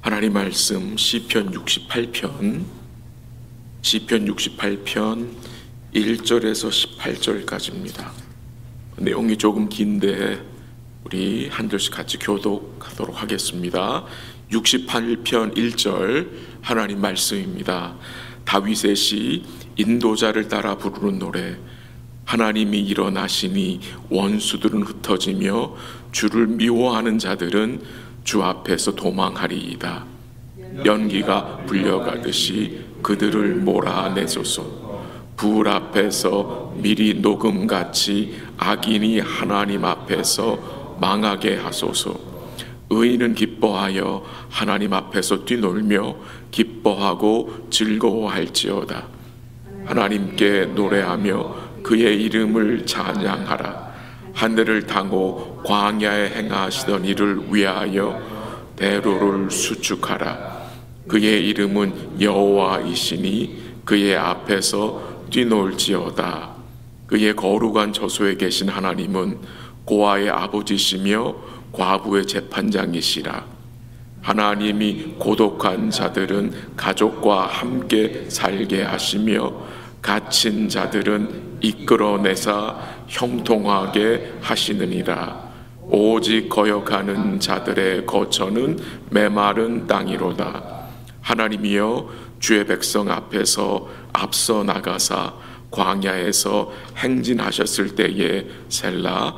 하나님 말씀 시편 68편 1절에서 18절까지입니다. 내용이 조금 긴데 우리 한 절씩 같이 교독하도록 하겠습니다. 68편 1절 하나님 말씀입니다. 다윗의 시 인도자를 따라 부르는 노래. 하나님이 일어나시니 원수들은 흩어지며 주를 미워하는 자들은 주 앞에서 도망하리이다. 연기가 불려가듯이 그들을 몰아내소서. 불 앞에서 미리 녹음같이 악인이 하나님 앞에서 망하게 하소서. 의인은 기뻐하여 하나님 앞에서 뛰놀며 기뻐하고 즐거워할지어다. 하나님께 노래하며 그의 이름을 찬양하라. 하늘을 탕고 광야에 행하시던 이를 위하여 대로를 수축하라. 그의 이름은 여호와이시니 그의 앞에서 뛰놀지어다. 그의 거룩한 저소에 계신 하나님은 고아의 아버지시며 과부의 재판장이시라. 하나님이 고독한 자들은 가족과 함께 살게 하시며 갇힌 자들은 이끌어내사 형통하게 하시느니라. 오직 거역하는 자들의 거처는 메마른 땅이로다. 하나님이여 주의 백성 앞에서 앞서 나가사 광야에서 행진하셨을 때에 셀라.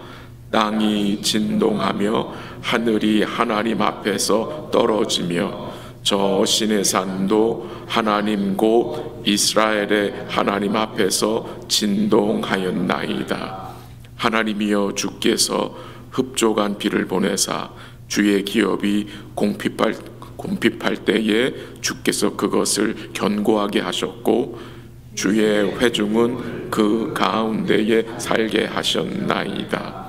땅이 진동하며 하늘이 하나님 앞에서 떨어지며 저 신의 산도 하나님 곧 이스라엘의 하나님 앞에서 진동하였나이다. 하나님이여 주께서 흡족한 비를 보내사 주의 기업이 곰핍할 때에 주께서 그것을 견고하게 하셨고 주의 회중은 그 가운데에 살게 하셨나이다.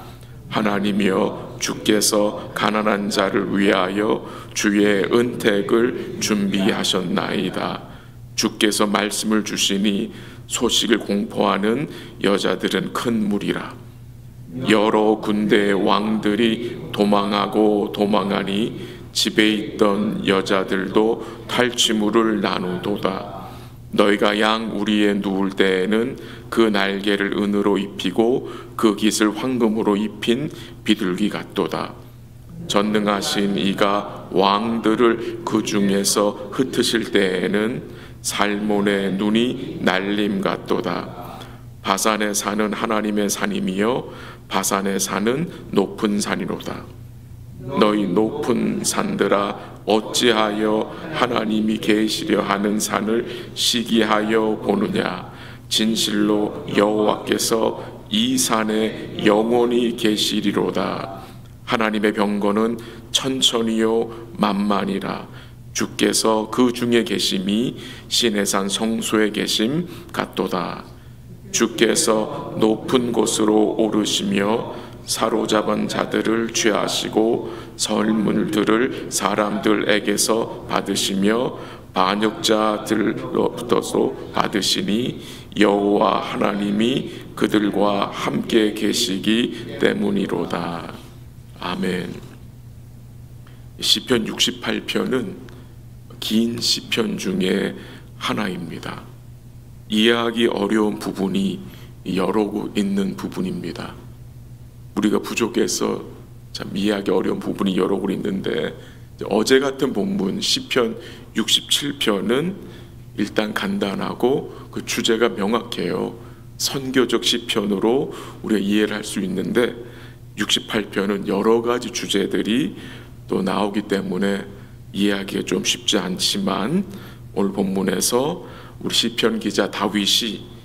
하나님이여 주께서 가난한 자를 위하여 주의 은택을 준비하셨나이다. 주께서 말씀을 주시니 소식을 공포하는 여자들은 큰 무리라. 여러 군대의 왕들이 도망하고 도망하니 집에 있던 여자들도 탈취물을 나누도다. 너희가 양 우리에 누울 때에는 그 날개를 은으로 입히고 그 깃을 황금으로 입힌 비둘기 같도다. 전능하신 이가 왕들을 그 중에서 흩으실 때에는 살몬의 눈이 날림 같도다. 바산의 산은 하나님의 산이며 바산의 산은 높은 산이로다. 너희 높은 산들아 어찌하여 하나님이 계시려 하는 산을 시기하여 보느냐. 진실로 여호와께서 이 산에 영원히 계시리로다. 하나님의 병거는 천천히요 만만이라. 주께서 그 중에 계심이 시내산 성소에 계심 같도다. 주께서 높은 곳으로 오르시며 사로잡은 자들을 취하시고 설문들을 사람들에게서 받으시며 반역자들로부터도 받으시니 여호와 하나님이 그들과 함께 계시기 때문이로다. 아멘. 시편 68편은 긴 시편 중에 하나입니다. 이해하기 어려운 부분이 여러 곳 있는 부분입니다. 우리가 부족해서 참 이해하기 어려운 부분이 여러 곳 있는데, 어제 같은 본문 시편 67편은 일단 간단하고 그 주제가 명확해요. 선교적 시편으로 우리가 이해를 할 수 있는데, 68편은 여러 가지 주제들이 또 나오기 때문에 이해하기가 좀 쉽지 않지만, 오늘 본문에서 우리 시편 기자 다윗이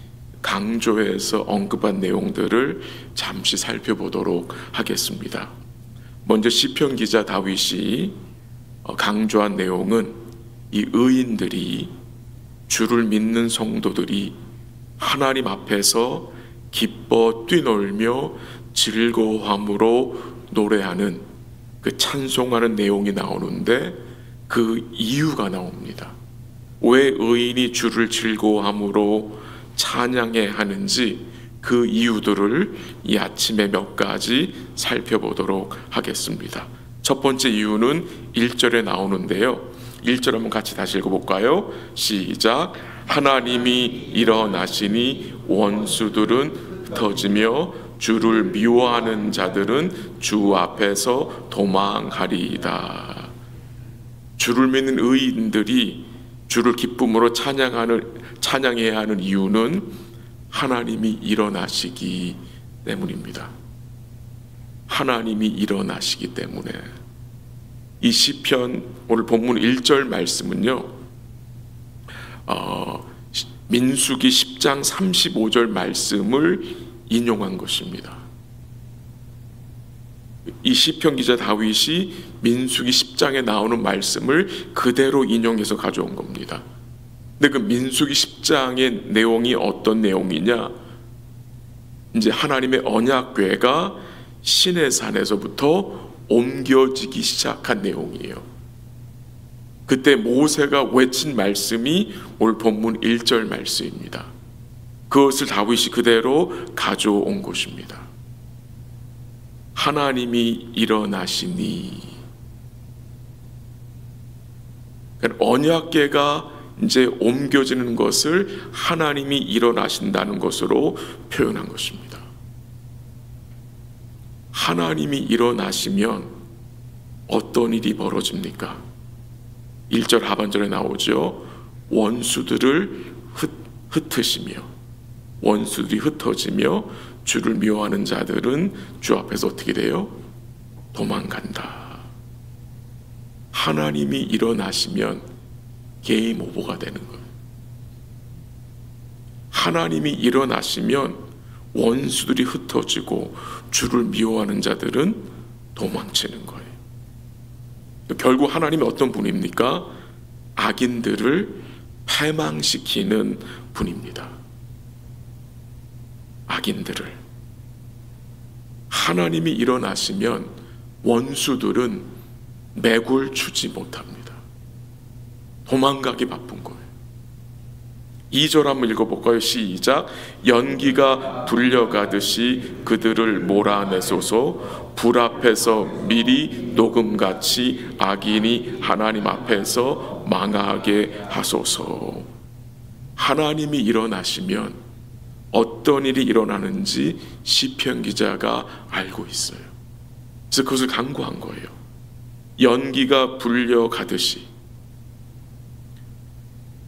강조해서 언급한 내용들을 잠시 살펴보도록 하겠습니다. 먼저 시편 기자 다윗이 강조한 내용은 이 의인들이, 주를 믿는 성도들이 하나님 앞에서 기뻐 뛰놀며 즐거워함으로 노래하는 그 찬송하는 내용이 나오는데, 그 이유가 나옵니다. 왜 의인이 주를 즐거워함으로 찬양해 하는지 그 이유들을 이 아침에 몇 가지 살펴보도록 하겠습니다. 첫 번째 이유는 1절에 나오는데요. 1절 한번 같이 다시 읽어볼까요? 시작. 하나님이 일어나시니 원수들은 흩어지며 주를 미워하는 자들은 주 앞에서 도망하리이다. 주를 믿는 의인들이 주를 기쁨으로 찬양해야 하는 이유는 하나님이 일어나시기 때문입니다. 하나님이 일어나시기 때문에. 이 시편 오늘 본문 1절 말씀은요, 민수기 10장 35절 말씀을 인용한 것입니다. 이 시편 기자 다윗이 민수기 10장에 나오는 말씀을 그대로 인용해서 가져온 겁니다. 근데 그 민수기 10장의 내용이 어떤 내용이냐? 이제 하나님의 언약궤가 시내산에서부터 옮겨지기 시작한 내용이에요. 그때 모세가 외친 말씀이 오늘 본문 1절 말씀입니다. 그것을 다윗이 그대로 가져온 것입니다. 하나님이 일어나시니. 그러니까 언약궤가 이제 옮겨지는 것을 하나님이 일어나신다는 것으로 표현한 것입니다. 하나님이 일어나시면 어떤 일이 벌어집니까? 1절 하반절에 나오죠. 원수들을 흩으시며, 원수들이 흩어지며 주를 미워하는 자들은 주 앞에서 어떻게 돼요? 도망간다. 하나님이 일어나시면 게임 오버가 되는 거예요. 하나님이 일어나시면 원수들이 흩어지고 주를 미워하는 자들은 도망치는 거예요. 결국 하나님이 어떤 분입니까? 악인들을 패망시키는 분입니다. 악인들을. 하나님이 일어나시면 원수들은 매골 추지 못합니다. 도망가기 바쁜 거예요. 2절 한번 읽어볼까요? 시작. 연기가 불려가듯이 그들을 몰아내소서. 불 앞에서 미리 녹음같이 악인이 하나님 앞에서 망하게 하소서. 하나님이 일어나시면 어떤 일이 일어나는지 시편 기자가 알고 있어요. 그래서 그것을 간구한 거예요. 연기가 불려가듯이,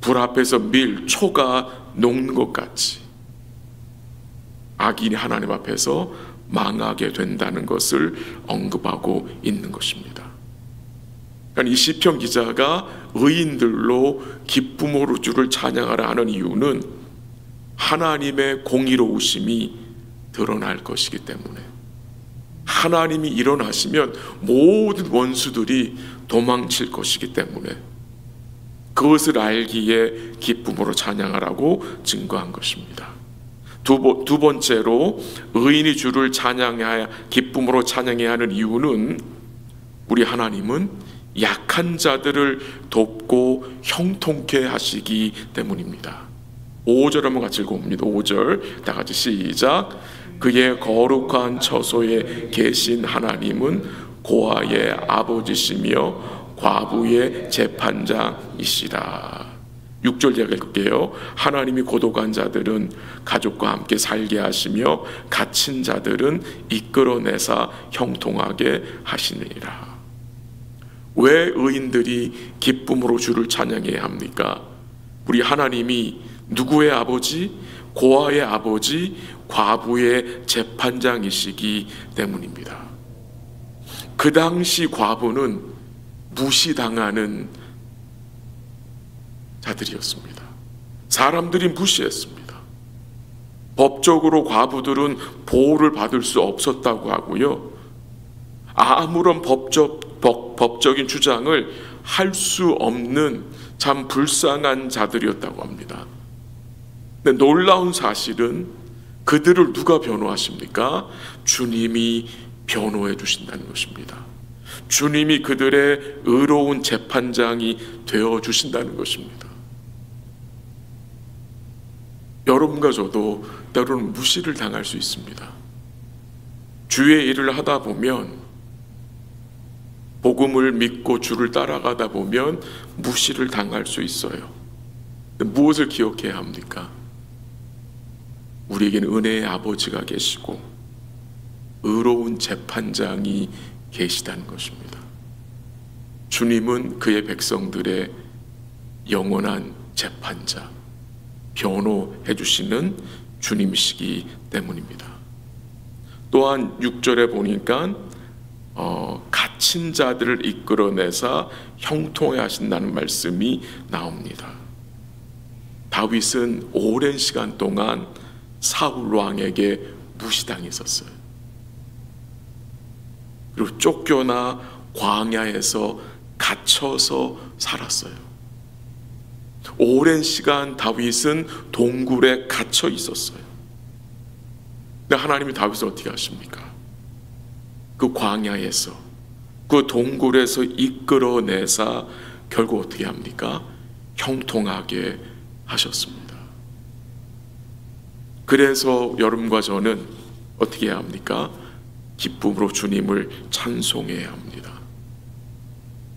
불 앞에서 초가 녹는 것 같이 악인이 하나님 앞에서 망하게 된다는 것을 언급하고 있는 것입니다. 그러니까 이 시편 기자가 의인들로 기쁨으로 주를 찬양하라 하는 이유는 하나님의 공의로우심이 드러날 것이기 때문에, 하나님이 일어나시면 모든 원수들이 도망칠 것이기 때문에 그것을 알기에 기쁨으로 찬양하라고 증거한 것입니다. 두 번째로 의인이 주를 찬양해야, 기쁨으로 찬양해야 하는 이유는 우리 하나님은 약한 자들을 돕고 형통케 하시기 때문입니다. 5절 한번 같이 읽어봅니다. 5절 다 같이 시작. 그의 거룩한 처소에 계신 하나님은 고아의 아버지시며 과부의 재판장이시라. 6절 제가 읽을게요. 하나님이 고독한 자들은 가족과 함께 살게 하시며 갇힌 자들은 이끌어내사 형통하게 하시느니라. 왜 의인들이 기쁨으로 주를 찬양해야 합니까? 우리 하나님이 누구의 아버지? 고아의 아버지, 과부의 재판장이시기 때문입니다. 그 당시 과부는 무시당하는 자들이었습니다. 사람들이 무시했습니다. 법적으로 과부들은 보호를 받을 수 없었다고 하고요, 아무런 법적인 주장을 할 수 없는 참 불쌍한 자들이었다고 합니다. 근데 놀라운 사실은 그들을 누가 변호하십니까? 주님이 변호해 주신다는 것입니다. 주님이 그들의 의로운 재판장이 되어 주신다는 것입니다. 여러분과 저도 때로는 무시를 당할 수 있습니다. 주의 일을 하다 보면 복음을 믿고 주를 따라가다 보면 무시를 당할 수 있어요. 무엇을 기억해야 합니까? 우리에게는 은혜의 아버지가 계시고 의로운 재판장이 계시다는 것입니다. 주님은 그의 백성들의 영원한 재판자, 변호해 주시는 주님이시기 때문입니다. 또한 6절에 보니까 갇힌 자들을 이끌어내사 형통해 하신다는 말씀이 나옵니다. 다윗은 오랜 시간 동안 사울 왕에게 무시당했었어요. 그리고 쫓겨나 광야에서 갇혀서 살았어요. 오랜 시간 다윗은 동굴에 갇혀 있었어요. 근데 하나님이 다윗을 어떻게 하십니까? 그 광야에서, 그 동굴에서 이끌어내사 결국 어떻게 합니까? 형통하게 하셨습니다. 그래서 여러분과 저는 어떻게 해야 합니까? 기쁨으로 주님을 찬송해야 합니다.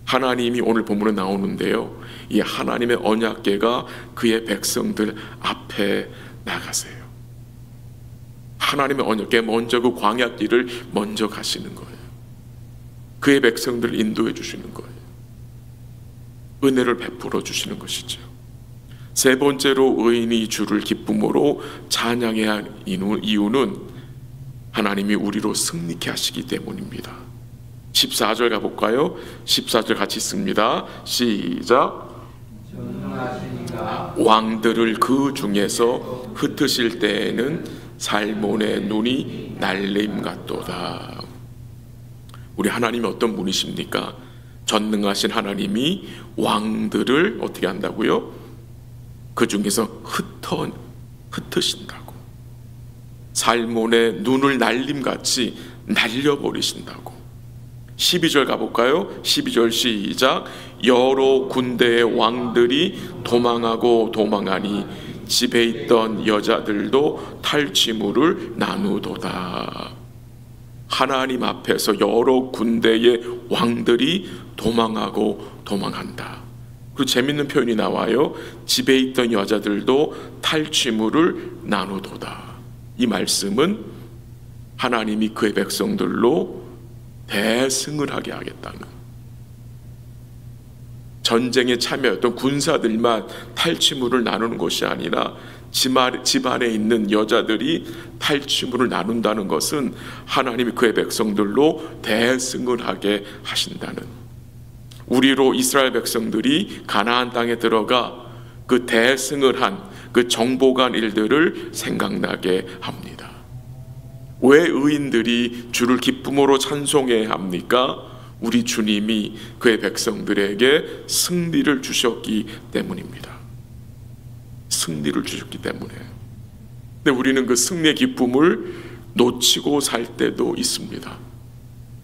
하나님이 오늘 본문에 나오는데요, 이 하나님의 언약궤가 그의 백성들 앞에 나가세요. 하나님의 언약궤 먼저 그 광야길을 먼저 가시는 거예요. 그의 백성들을 인도해 주시는 거예요. 은혜를 베풀어 주시는 것이죠. 세 번째로 의인이 주를 기쁨으로 찬양해야 할 이유는 하나님이 우리로 승리케 하시기 때문입니다. 14절 가볼까요? 14절 같이 읽습니다. 시작. 왕들을 그 중에서 흩으실 때에는 살몬의 눈이 날림 같도다. 우리 하나님이 어떤 분이십니까? 전능하신 하나님이 왕들을 어떻게 한다고요? 그 중에서 흩으신다고. 살몬의 눈을 날림같이 날려버리신다고. 12절 가볼까요? 12절 시작. 여러 군대의 왕들이 도망하고 도망하니 집에 있던 여자들도 탈취물을 나누도다. 하나님 앞에서 여러 군대의 왕들이 도망하고 도망한다. 그리고 재밌는 표현이 나와요. 집에 있던 여자들도 탈취물을 나누도다. 이 말씀은 하나님이 그의 백성들로 대승을 하게 하겠다는, 전쟁에 참여했던 군사들만 탈취물을 나누는 것이 아니라 집안에 있는 여자들이 탈취물을 나눈다는 것은 하나님이 그의 백성들로 대승을 하게 하신다는, 우리로 이스라엘 백성들이 가나안 땅에 들어가 그 대승을 한 그 정복한 일들을 생각나게 합니다. 왜 의인들이 주를 기쁨으로 찬송해야 합니까? 우리 주님이 그의 백성들에게 승리를 주셨기 때문입니다. 승리를 주셨기 때문에. 근데 우리는 그 승리의 기쁨을 놓치고 살 때도 있습니다.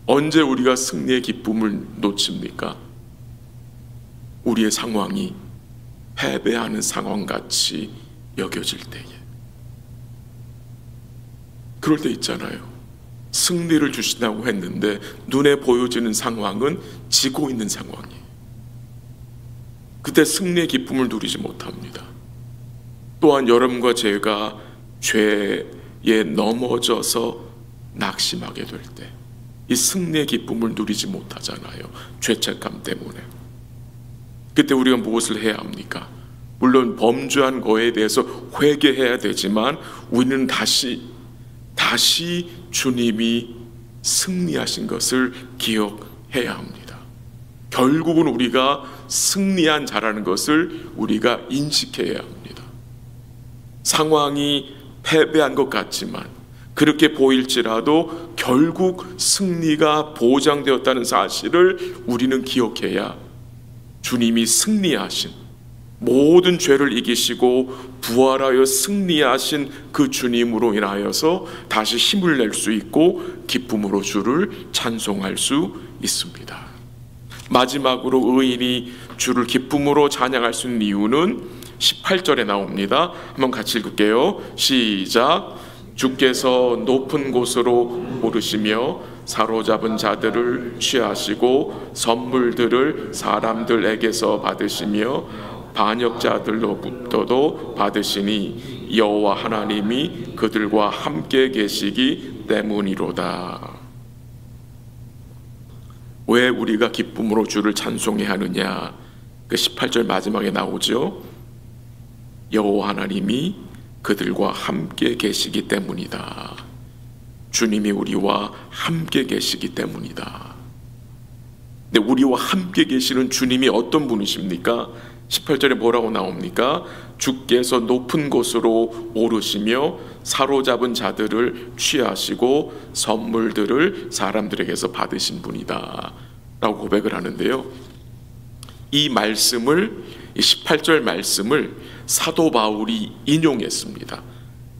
언제 우리가 승리의 기쁨을 놓칩니까? 우리의 상황이 패배하는 상황같이 여겨질 때에. 그럴 때 있잖아요. 승리를 주신다고 했는데 눈에 보여지는 상황은 지고 있는 상황이에요. 그때 승리의 기쁨을 누리지 못합니다. 또한 여러분과 제가 죄에 넘어져서 낙심하게 될 때 이 승리의 기쁨을 누리지 못하잖아요. 죄책감 때문에. 그때 우리가 무엇을 해야 합니까? 물론 범죄한 거에 대해서 회개해야 되지만 우리는 다시 주님이 승리하신 것을 기억해야 합니다. 결국은 우리가 승리한 자라는 것을 우리가 인식해야 합니다. 상황이 패배한 것 같지만, 그렇게 보일지라도 결국 승리가 보장되었다는 사실을 우리는 기억해야 주님이 승리하신, 모든 죄를 이기시고 부활하여 승리하신 그 주님으로 인하여서 다시 힘을 낼 수 있고 기쁨으로 주를 찬송할 수 있습니다. 마지막으로 의인이 주를 기쁨으로 찬양할 수 있는 이유는 18절에 나옵니다. 한번 같이 읽을게요. 시작. 주께서 높은 곳으로 오르시며 사로잡은 자들을 취하시고 선물들을 사람들에게서 받으시며 반역자들로부터도 받으시니 여호와 하나님이 그들과 함께 계시기 때문이로다. 왜 우리가 기쁨으로 주를 찬송해야 하느냐? 그 18절 마지막에 나오죠. 여호와 하나님이 그들과 함께 계시기 때문이다. 주님이 우리와 함께 계시기 때문이다. 근데 우리와 함께 계시는 주님이 어떤 분이십니까? 18절에 뭐라고 나옵니까? 주께서 높은 곳으로 오르시며 사로잡은 자들을 취하시고 선물들을 사람들에게서 받으신 분이다 라고 고백을 하는데요, 이 말씀을, 이 18절 말씀을 사도 바울이 인용했습니다.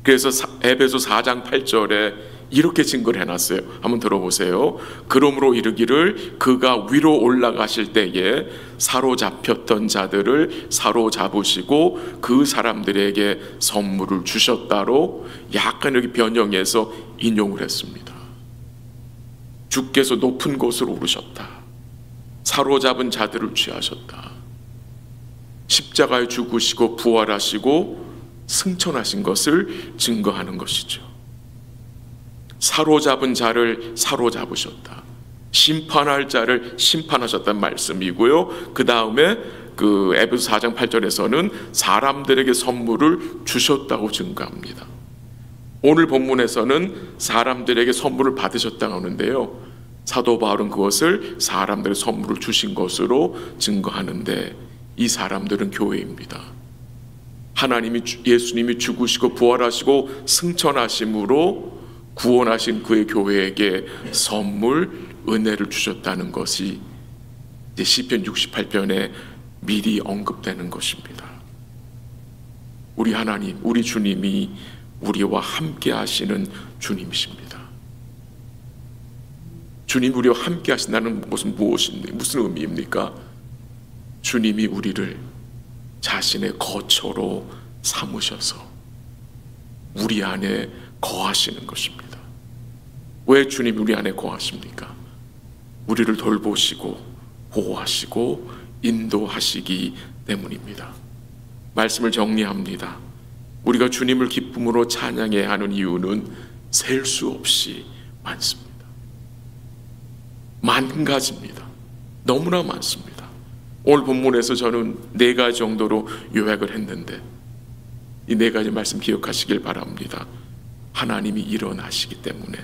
그래서 에베소 4장 8절에 이렇게 증거를 해놨어요. 한번 들어보세요. 그러므로 이르기를 그가 위로 올라가실 때에 사로잡혔던 자들을 사로잡으시고 그 사람들에게 선물을 주셨다로 약간 여기 변형해서 인용을 했습니다. 주께서 높은 곳으로 오르셨다. 사로잡은 자들을 취하셨다. 십자가에 죽으시고 부활하시고 승천하신 것을 증거하는 것이죠. 사로잡은 자를 사로잡으셨다. 심판할 자를 심판하셨다는 말씀이고요. 그 다음에 그 에베소 4장 8절에서는 사람들에게 선물을 주셨다고 증거합니다. 오늘 본문에서는 사람들에게 선물을 받으셨다고 하는데요, 사도 바울은 그것을 사람들의 선물을 주신 것으로 증거하는데, 이 사람들은 교회입니다. 하나님이, 예수님이 죽으시고 부활하시고 승천하심으로 구원하신 그의 교회에게 선물, 은혜를 주셨다는 것이 이제 시편 68편에 미리 언급되는 것입니다. 우리 하나님, 우리 주님이 우리와 함께 하시는 주님이십니다. 주님 우리와 함께 하신다는 것은 무엇입니까? 무슨 의미입니까? 주님이 우리를 자신의 거처로 삼으셔서 우리 안에 거하시는 것입니다. 왜 주님이 우리 안에 거하십니까? 우리를 돌보시고 보호하시고 인도하시기 때문입니다. 말씀을 정리합니다. 우리가 주님을 기쁨으로 찬양해야 하는 이유는 셀 수 없이 많습니다. 만 가지입니다. 너무나 많습니다. 오늘 본문에서 저는 4가지 정도로 요약을 했는데, 이 4가지 말씀 기억하시길 바랍니다. 하나님이 일어나시기 때문에,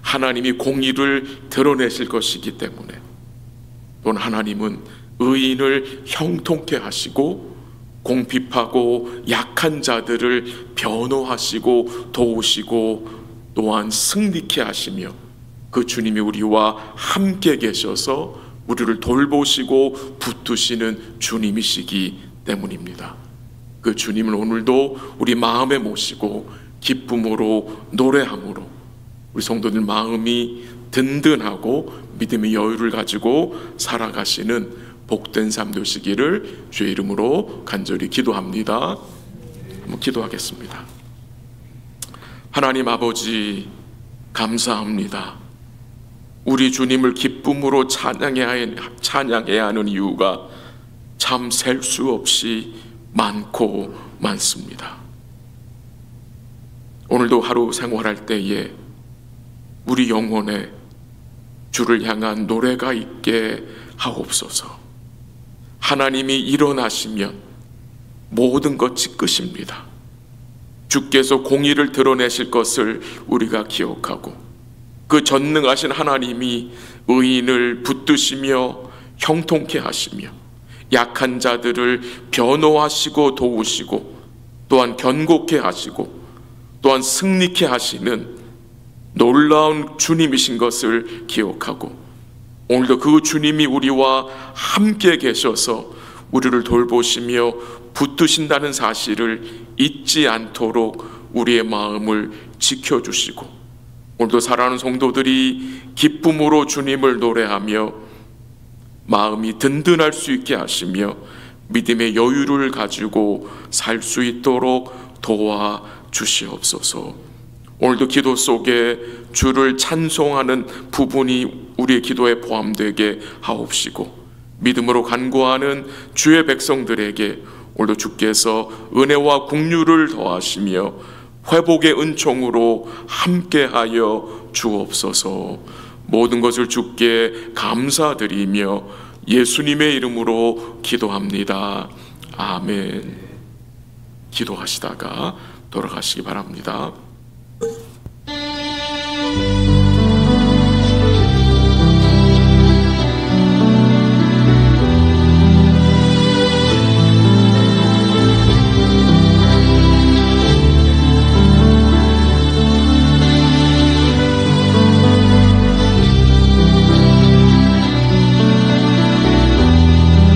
하나님이 공의를 드러내실 것이기 때문에, 또는 하나님은 의인을 형통케 하시고 공핍하고 약한 자들을 변호하시고 도우시고 또한 승리케 하시며, 그 주님이 우리와 함께 계셔서 우리를 돌보시고 붙드시는 주님이시기 때문입니다. 그 주님을 오늘도 우리 마음에 모시고 기쁨으로 노래함으로 우리 성도들 마음이 든든하고 믿음의 여유를 가지고 살아가시는 복된 삶 되시기를 주의 이름으로 간절히 기도합니다. 한번 기도하겠습니다. 하나님 아버지, 감사합니다. 우리 주님을 기쁨으로 찬양해야 하는 이유가 참 셀 수 없이 많고 많습니다. 오늘도 하루 생활할 때에 우리 영혼에 주를 향한 노래가 있게 하옵소서. 하나님이 일어나시면 모든 것이 끝입니다. 주께서 공의를 드러내실 것을 우리가 기억하고, 그 전능하신 하나님이 의인을 붙드시며 형통케 하시며 약한 자들을 변호하시고 도우시고 또한 견고케 하시고 또한 승리케 하시는 놀라운 주님이신 것을 기억하고, 오늘도 그 주님이 우리와 함께 계셔서 우리를 돌보시며 붙드신다는 사실을 잊지 않도록 우리의 마음을 지켜주시고, 오늘도 사랑하는 성도들이 기쁨으로 주님을 노래하며 마음이 든든할 수 있게 하시며 믿음의 여유를 가지고 살 수 있도록 도와 주시옵소서. 오늘도 기도 속에 주를 찬송하는 부분이 우리의 기도에 포함되게 하옵시고, 믿음으로 간구하는 주의 백성들에게 오늘도 주께서 은혜와 긍휼을 더하시며 회복의 은총으로 함께하여 주옵소서. 모든 것을 주께 감사드리며 예수님의 이름으로 기도합니다. 아멘. 기도하시다가 돌아가시기 바랍니다.